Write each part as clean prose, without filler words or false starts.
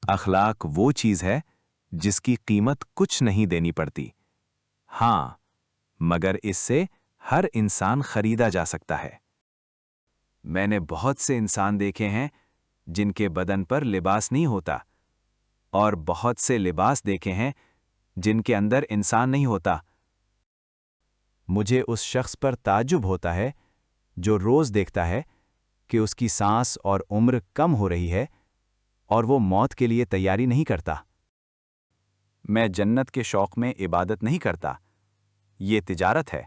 اخلاق وہ چیز ہے جس کی قیمت کچھ نہیں دینی پڑتی، ہاں مگر اس سے ہر انسان خریدا جا سکتا ہے۔ میں نے بہت سے انسان دیکھے ہیں جن کے بدن پر لباس نہیں ہوتا، اور بہت سے لباس دیکھے ہیں جن کے اندر انسان نہیں ہوتا۔ مجھے اس شخص پر تعجب ہوتا ہے جو روز دیکھتا ہے کہ اس کی سانس اور عمر کم ہو رہی ہے اور وہ موت کے لیے تیاری نہیں کرتا۔ میں جنت کے شوق میں عبادت نہیں کرتا، یہ تجارت ہے،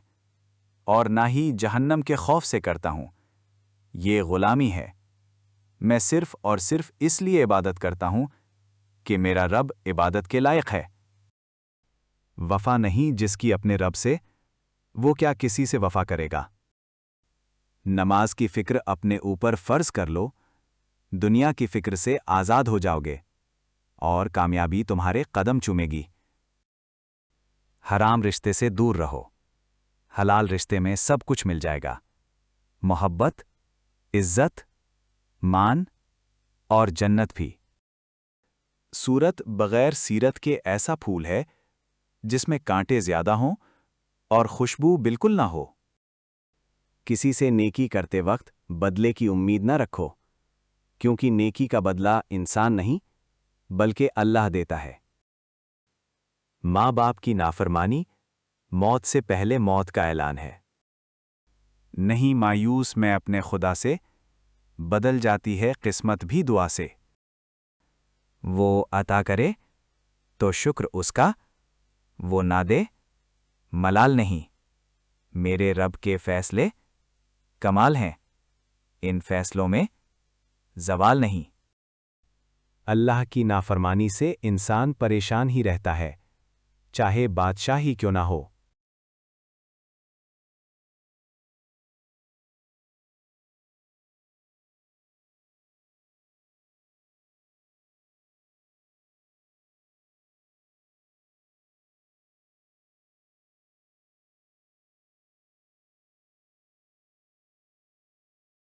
اور نہ ہی جہنم کے خوف سے کرتا ہوں، یہ غلامی ہے۔ میں صرف اور صرف اس لیے عبادت کرتا ہوں کہ میرا رب عبادت کے لائق ہے۔ وفا نہیں جس کی اپنے رب سے، وہ کیا کسی سے وفا کرے گا؟ نماز کی فکر اپنے اوپر فرض کر لو، دنیا کی فکر سے آزاد ہو جاؤ گے، اور کامیابی تمہارے قدم چومے گی۔ حرام رشتے سے دور رہو، حلال رشتے میں سب کچھ مل جائے گا، محبت، عزت، مان اور جنت بھی۔ سورت بغیر سیرت کے ایسا پھول ہے جس میں کانٹے زیادہ ہوں اور خوشبو بالکل نہ ہو۔ کسی سے نیکی کرتے وقت بدلے کی امید نہ رکھو، کیونکہ نیکی کا بدلہ انسان نہیں بلکہ اللہ دیتا ہے۔ ماں باپ کی نافرمانی موت سے پہلے موت کا اعلان ہے۔ نہیں مایوس میں اپنے خدا سے، بدل جاتی ہے قسمت بھی دعا سے۔ وہ عطا کرے تو شکر اس کا، وہ نہ دے ملال نہیں۔ میرے رب کے فیصلے کمال ہیں، ان فیصلوں میں زوال نہیں۔ اللہ کی نافرمانی سے انسان پریشان ہی رہتا ہے، چاہے بادشاہ ہی کیوں نہ ہو۔